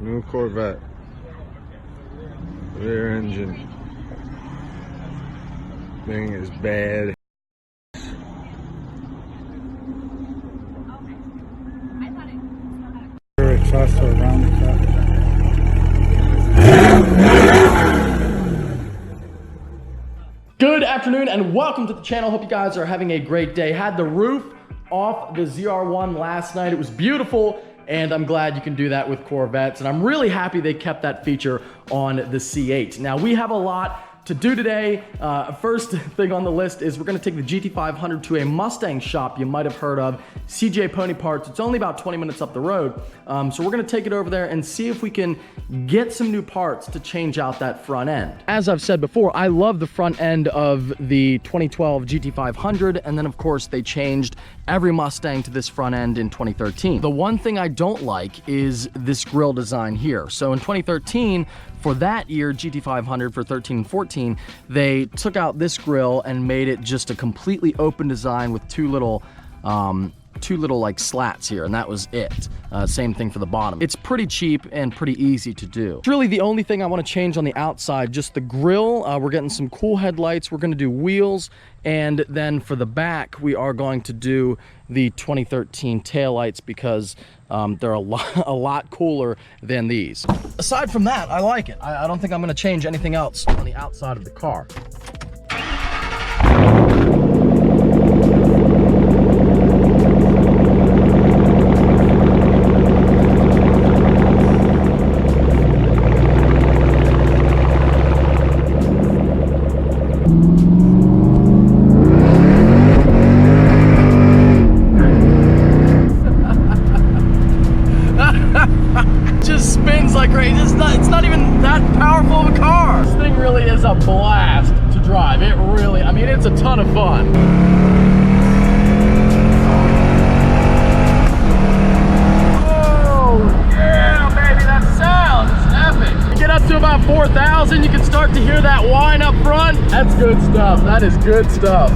New Corvette. Rear engine. Thing is bad. Exhaust around the top. Good afternoon and welcome to the channel. Hope you guys are having a great day. Had the roof off the ZR1 last night. It was beautiful, and I'm glad you can do that with Corvettes. And I'm really happy they kept that feature on the C8. Now we have a lot to do today. First thing on the list is we're gonna take the GT500 to a Mustang shop you might have heard of, CJ Pony Parts. It's only about 20 minutes up the road. So we're gonna take it over there and see if we can get some new parts to change out that front end. As I've said before, I love the front end of the 2012 GT500, and then of course they changed every Mustang to this front end in 2013. The one thing I don't like is this grille design here. So in 2013, for that year, GT500 for 13 and 14, they took out this grille and made it just a completely open design with two little like slats here, and that was it. Same thing for the bottom. It's pretty cheap and pretty easy to do. It's really the only thing I want to change on the outside, just the grille. We're getting some cool headlights. We're going to do wheels, and then for the back, we are going to do the 2013 taillights because they're a lot cooler than these. Aside from that, I like it. I don't think I'm going to change anything else on the outside of the car. Just spins like crazy. It's not even that powerful of a car. This thing really is a blast to drive. It really, I mean, it's a ton of fun. Oh, yeah, baby, that sound is epic. You get up to about 4,000, you can start to hear that whine up front. That's good stuff. That is good stuff.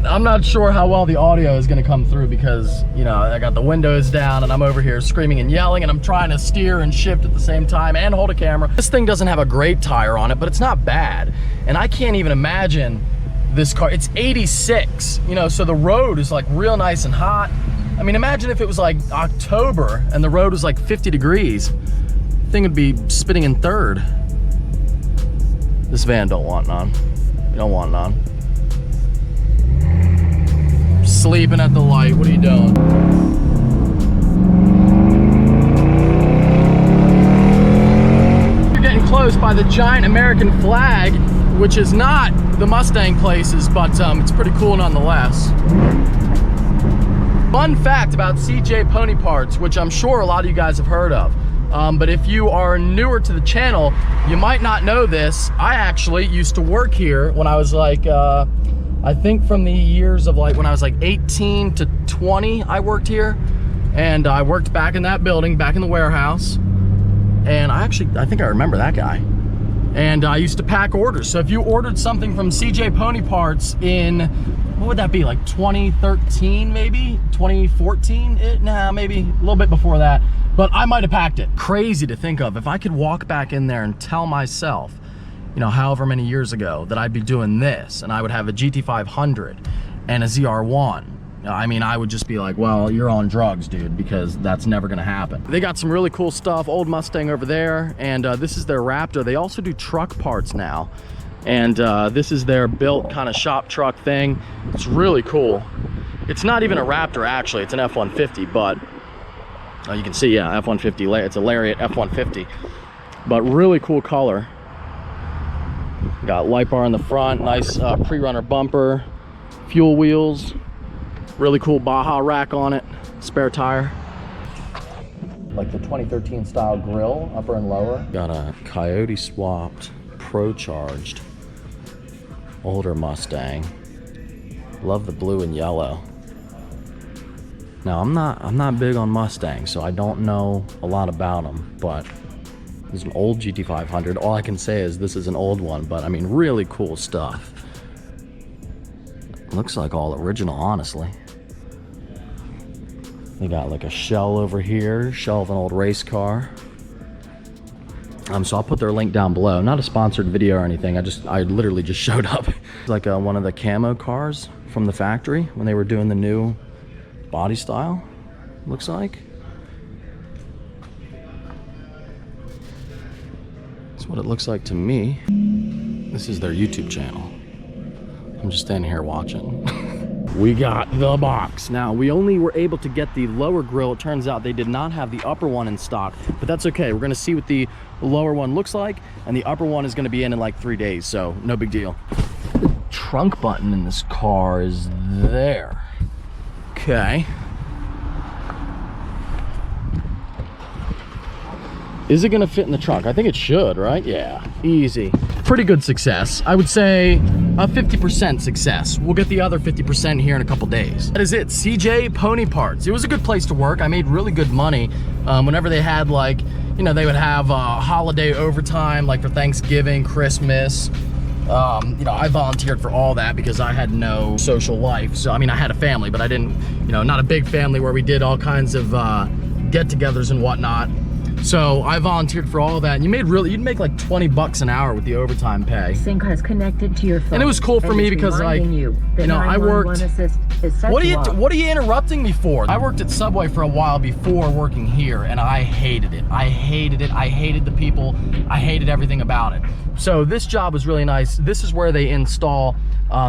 I'm not sure how well the audio is gonna come through because, you know, I got the windows down and I'm over here screaming and yelling and I'm trying to steer and shift at the same time and hold a camera. This thing doesn't have a great tire on it, but it's not bad. And I can't even imagine this car. It's 86, you know, so the road is like real nice and hot. I mean, imagine if it was like October and the road was like 50 degrees. The thing would be spinning in third. This van don't want none. You don't want none. Sleeping at the light, what are you doing? You're getting close by the giant American flag, which is not the Mustang places, but it's pretty cool nonetheless. Fun fact about CJ Pony Parts, which I'm sure a lot of you guys have heard of. But if you are newer to the channel, you might not know this. I actually used to work here when I was like, I think from the years of like when I was like 18 to 20, I worked here. And I worked back in that building, back in the warehouse. And I think I remember that guy. And I used to pack orders. So if you ordered something from CJ Pony Parts in, what would that be, like 2013 maybe? 2014? Nah, maybe a little bit before that. But I might have packed it. Crazy to think of. If I could walk back in there and tell myself, you know, however many years ago that I'd be doing this and I would have a GT500 and a ZR1. I mean, I would just be like, well, you're on drugs, dude, because that's never gonna happen. They got some really cool stuff, old Mustang over there, and this is their Raptor. They also do truck parts now. And this is their built kind of shop truck thing. It's really cool. It's not even a Raptor, actually, it's an F-150, but you can see, yeah, F-150, it's a Lariat F-150, but really cool color. Got light bar in the front, nice pre-runner bumper, fuel wheels, really cool Baja rack on it, spare tire. Like the 2013 style grille, upper and lower. Got a Coyote swapped, pro charged, older Mustang. Love the blue and yellow. Now I'm not big on Mustangs, so I don't know a lot about them, but it's an old GT500. All I can say is this is an old one, but I mean, really cool stuff. Looks like all original, honestly. They got like a shell over here, shell of an old race car. So I'll put their link down below. Not a sponsored video or anything. I literally just showed up. It's like one of the camo cars from the factory when they were doing the new body style, looks like. That's what it looks like to me. This is their YouTube channel. I'm just standing here watching. We got the box. Now, we only were able to get the lower grill. It turns out they did not have the upper one in stock, but that's okay. We're gonna see what the lower one looks like, and the upper one is gonna be in like 3 days, so no big deal. The trunk button in this car is there. Okay. Is it gonna fit in the trunk? I think it should, right? Yeah, easy. Pretty good success. I would say a 50% success. We'll get the other 50% here in a couple days. That is it, CJ Pony Parts. It was a good place to work. I made really good money. Whenever they had like, you know, they would have holiday overtime, like for Thanksgiving, Christmas. You know, I volunteered for all that because I had no social life. So, I mean, I had a family, but I didn't, you know, not a big family where we did all kinds of get-togethers and whatnot. So I volunteered for all of that, and you'd make like 20 bucks an hour with the overtime pay. Sync has connected to your phone. And it was cool for me because, like, you know, I worked. What are you interrupting me for? I worked at Subway for a while before working here, and I hated it. I hated it. I hated the people. I hated everything about it. So this job was really nice. This is where they install.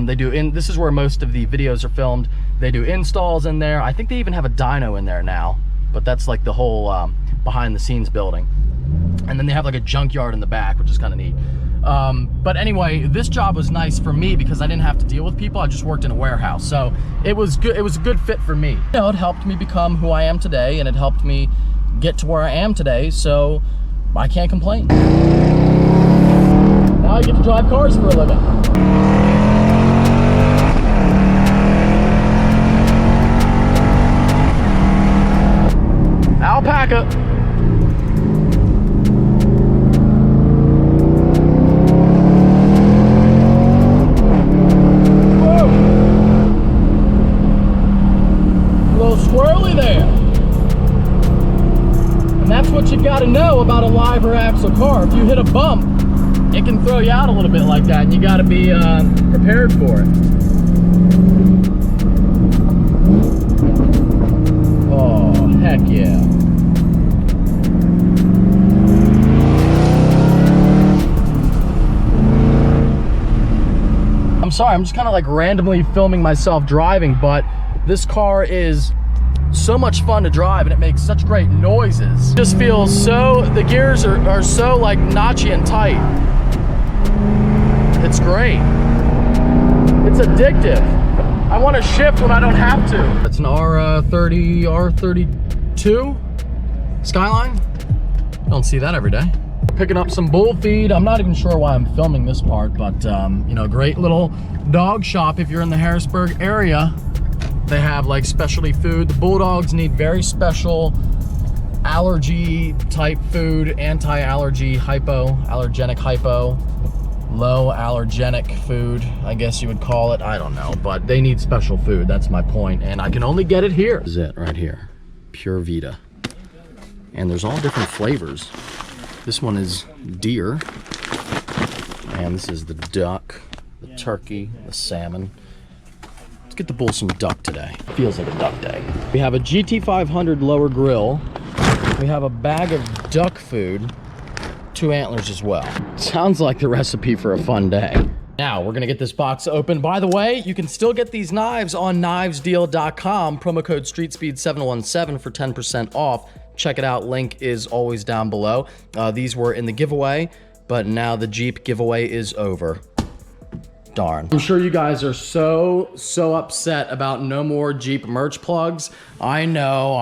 This is where most of the videos are filmed. They do installs in there. I think they even have a dyno in there now, but that's like the whole behind the scenes building. And then they have like a junkyard in the back, which is kind of neat. But anyway, this job was nice for me because I didn't have to deal with people. I just worked in a warehouse. So it was good. It was a good fit for me. You know, it helped me become who I am today, and it helped me get to where I am today. So I can't complain. Now I get to drive cars for a living. Alpaca. Whoa. A little squirrely there. And that's what you got to know about a live rear axle car. If you hit a bump, it can throw you out a little bit like that, and you got to be prepared for it. Oh, heck yeah. I'm sorry, I'm just kind of like randomly filming myself driving, but this car is so much fun to drive, and it makes such great noises. It just feels so, the gears are so like notchy and tight. It's great. It's addictive. I want to shift when I don't have to. It's an R32 Skyline. Don't see that every day. Picking up some bull feed. I'm not even sure why I'm filming this part, but you know, great little dog shop if you're in the Harrisburg area. They have like specialty food. The bulldogs need very special allergy type food, anti-allergy, allergenic hypo, low allergenic food, I guess you would call it. I don't know, but they need special food. That's my point, and I can only get it here. This is it right here, Pure Vita. And there's all different flavors. This one is deer, and this is the duck, the turkey, the salmon. Let's get the bull some duck today. Feels like a duck day. We have a GT500 lower grill. We have a bag of duck food, 2 antlers as well. Sounds like the recipe for a fun day. Now we're gonna get this box open. By the way, you can still get these knives on knivesdeal.com. Promo code StreetSpeed717 for 10% off. Check it out, link is always down below. These were in the giveaway, but now the Jeep giveaway is over. Darn. I'm sure you guys are so upset about no more Jeep merch plugs. I know.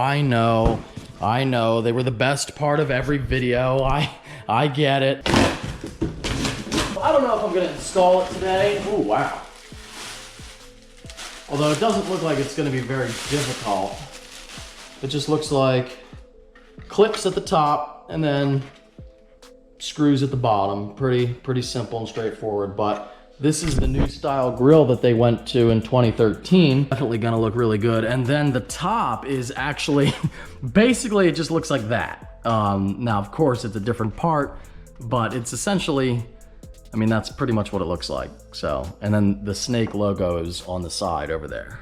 They were the best part of every video. I get it. I don't know if I'm gonna install it today. Oh, wow. Although it doesn't look like it's gonna be very difficult. It just looks like clips at the top and then screws at the bottom. Pretty simple and straightforward, but this is the new style grill that they went to in 2013. Definitely gonna look really good. And then the top is actually, basically it just looks like that. Now of course it's a different part, but it's essentially, I mean, that's pretty much what it looks like. So, and then the snake logo is on the side over there.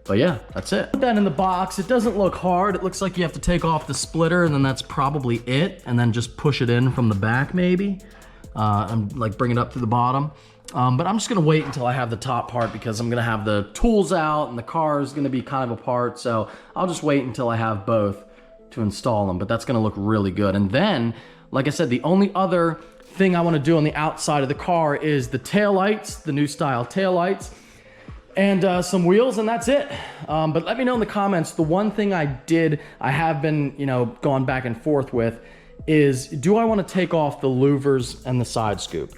But yeah, that's it. Put that in the box. It doesn't look hard. It looks like you have to take off the splitter and then that's probably it. And then just push it in from the back maybe. And like bring it up to the bottom. But I'm just gonna wait until I have the top part because I'm gonna have the tools out and the car is gonna be kind of apart. So I'll just wait until I have both to install them. But that's gonna look really good. And then, like I said, the only other thing I wanna do on the outside of the car is the taillights, the new style taillights. And some wheels, and that's it. But let me know in the comments, the one thing I have been, you know, going back and forth with is, do I want to take off the louvers and the side scoop?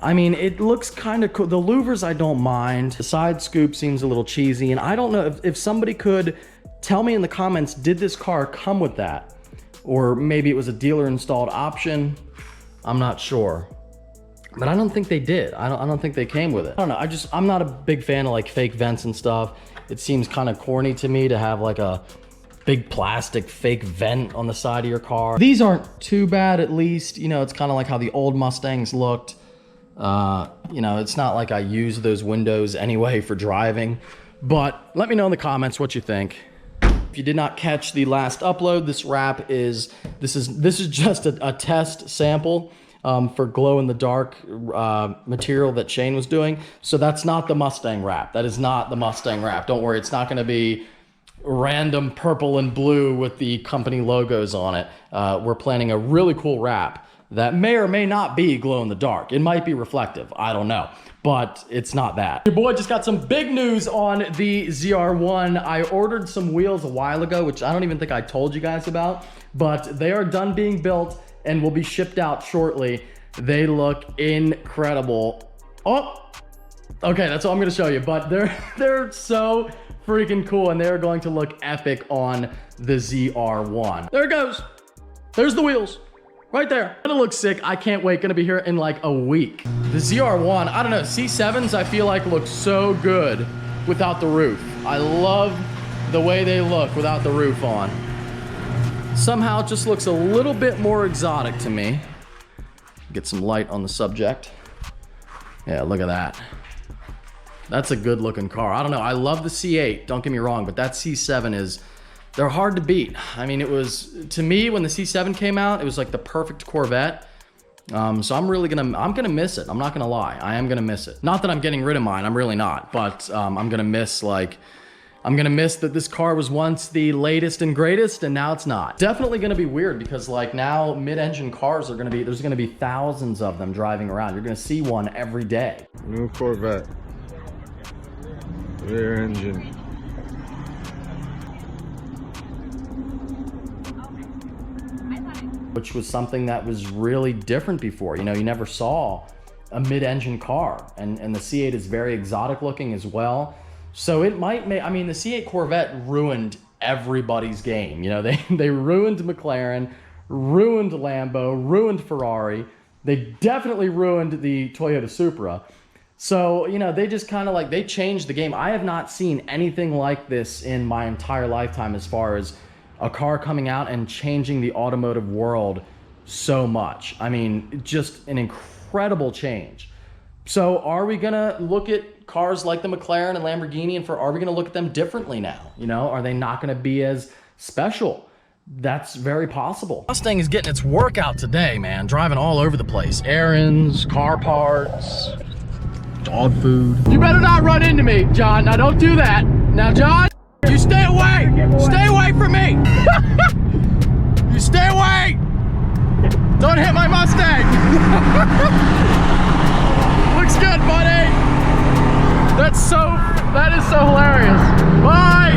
I mean, it looks kind of cool. The louvers I don't mind. The side scoop seems a little cheesy, and I don't know if somebody could tell me in the comments, did this car come with that? Or maybe it was a dealer installed option. I'm not sure. But I don't think they did. I don't think they came with it. I don't know, I'm not a big fan of like fake vents and stuff. It seems kind of corny to me to have like a big plastic fake vent on the side of your car. These aren't too bad, at least. You know, it's kind of like how the old Mustangs looked. You know, it's not like I use those windows anyway for driving. But let me know in the comments what you think. If you did not catch the last upload, this wrap is, this is just a test sample. For glow-in-the-dark material that Shane was doing. So that's not the Mustang wrap. That is not the Mustang wrap. Don't worry, it's not gonna be random purple and blue with the company logos on it. We're planning a really cool wrap that may or may not be glow-in-the-dark. It might be reflective, I don't know. But it's not that. Your boy just got some big news on the ZR1. I ordered some wheels a while ago, which I don't even think I told you guys about, but they are done being built and will be shipped out shortly. They look incredible. Oh, okay, that's all I'm gonna show you, but they're so freaking cool and they're going to look epic on the ZR1. There it goes. There's the wheels, right there. Gonna look sick, I can't wait, gonna be here in like a week. The ZR1, I don't know, C7s I feel like look so good without the roof. I love the way they look without the roof on. Somehow it just looks a little bit more exotic to me. Get some light on the subject. Yeah, look at that. That's a good looking car. I don't know, I love the C8, don't get me wrong, but that C7 they're hard to beat. I mean, it was, to me, when the C7 came out, it was like the perfect Corvette. So I'm gonna miss it. I'm not gonna lie, I am gonna miss it. Not that I'm getting rid of mine, I'm really not, but I'm gonna miss that this car was once the latest and greatest and now it's not. Definitely gonna be weird because like now mid-engine cars are there's gonna be thousands of them driving around. You're gonna see one every day. New Corvette. Rear engine. Which was something that was really different before. You know, you never saw a mid-engine car and the C8 is very exotic looking as well. So it might make, I mean, the C8 Corvette ruined everybody's game. You know, they ruined McLaren, ruined Lambo, ruined Ferrari. They definitely ruined the Toyota Supra. So, you know, they just kind of like, they changed the game. I have not seen anything like this in my entire lifetime as far as a car coming out and changing the automotive world so much. I mean, just an incredible change. So are we gonna look at cars like the McLaren and Lamborghini and are we gonna look at them differently now? You know, are they not gonna be as special? That's very possible. Mustang is getting its workout today, man. Driving all over the place. Errands, car parts, dog food. You better not run into me, John. Now don't do that. Now, John, you stay away. Stay away from me. You stay away. Don't hit my Mustang. Looks good, buddy. That is so hilarious. Bye.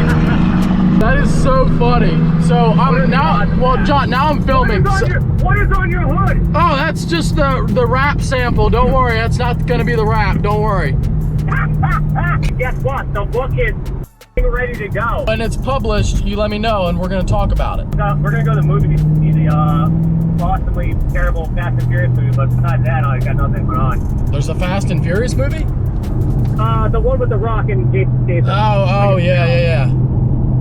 That is so funny. So I'm now, well, John, now I'm filming. What is on your hood? Oh, that's just the wrap sample. Don't worry, that's not gonna be the wrap. Don't worry. Guess what? The book is ready to go. When it's published, you let me know and we're going to talk about it. We're going to go to the movie to see the possibly terrible Fast and Furious movie, but besides that, I got nothing going on. There's a Fast and Furious movie? The one with The Rock and Jason. Oh, yeah.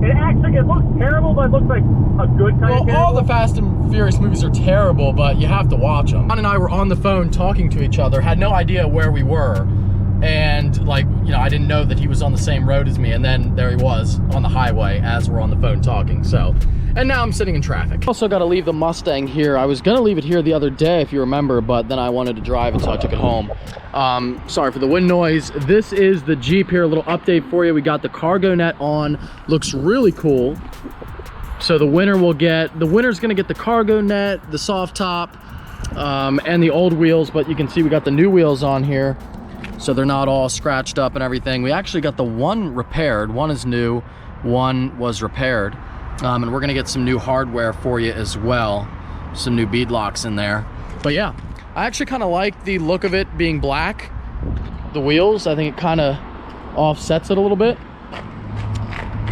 It looks terrible, but it looks like a good kind of Well, all the Fast and Furious movies are terrible, but you have to watch them. John and I were on the phone talking to each other, had no idea where we were. And like, you know, I didn't know that he was on the same road as me. And then there he was on the highway as we're on the phone talking. So, and now I'm sitting in traffic. Also got to leave the Mustang here. I was going to leave it here the other day, if you remember, but then I wanted to drive it, so I took it home. Sorry for the wind noise. This is the Jeep here, a little update for you. We got the cargo net on, looks really cool. So the winner's gonna get the cargo net, the soft top, and the old wheels, but you can see we got the new wheels on here. So they're not all scratched up and everything. We actually got the one repaired. One is new, one was repaired. And we're gonna get some new hardware for you as well. Some new bead locks in there. But yeah, I actually kind of like the look of it being black. The wheels, I think it kind of offsets it a little bit.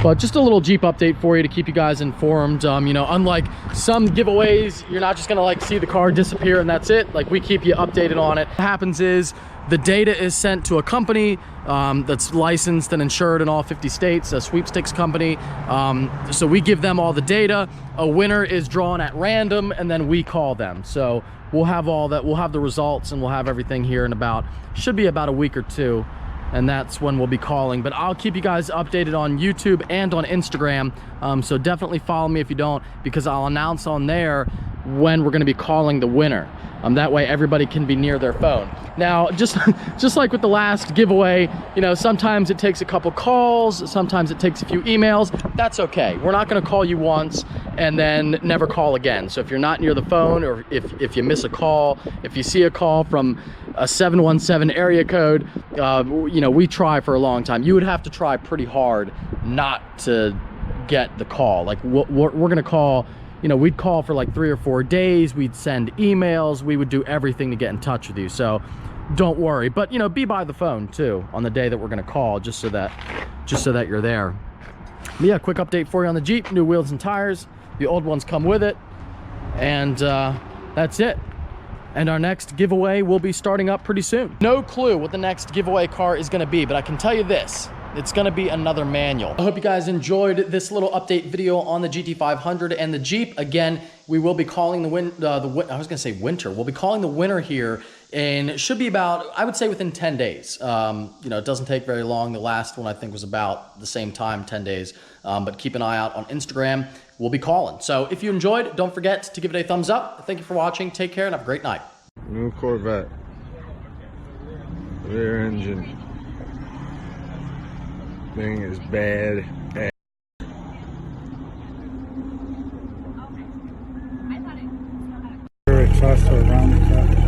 But just a little Jeep update for you to keep you guys informed. You know, unlike some giveaways, you're not just gonna like see the car disappear and that's it. Like, we keep you updated on it. What happens is the data is sent to a company that's licensed and insured in all 50 states, a sweepstakes company. So we give them all the data. A winner is drawn at random and then we call them. So we'll have all that, we'll have the results and we'll have everything here in should be about a week or two. And that's when we'll be calling. But I'll keep you guys updated on YouTube and on Instagram. So definitely follow me if you don't, because I'll announce on there when we're gonna be calling the winner. That way everybody can be near their phone. Now, just like with the last giveaway, you know, sometimes it takes a couple calls, sometimes it takes a few emails. That's okay. We're not gonna call you once and then never call again. So if you're not near the phone, or if you miss a call, if you see a call from a 717 area code, you know, we try for a long time. You would have to try pretty hard not to get the call. Like, we're gonna call, you know, we'd call for like 3 or 4 days, we'd send emails, we would do everything to get in touch with you. So don't worry, but you know, be by the phone too on the day that we're gonna call, just so that you're there. But yeah, quick update for you on the Jeep. New wheels and tires, the old ones come with it, and that's it. And our next giveaway will be starting up pretty soon. No clue what the next giveaway car is gonna be, but I can tell you this: it's gonna be another manual. I hope you guys enjoyed this little update video on the GT500 and the Jeep. Again, we will be calling the winter. We'll be calling the winner here, and it should be about, I would say, within 10 days. You know, it doesn't take very long. The last one I think was about the same time, 10 days. But keep an eye out on Instagram. We'll be calling. So if you enjoyed, don't forget to give it a thumbs up. Thank you for watching. Take care and have a great night. New Corvette. Rear engine. Thing is bad. Exhaust or round cut.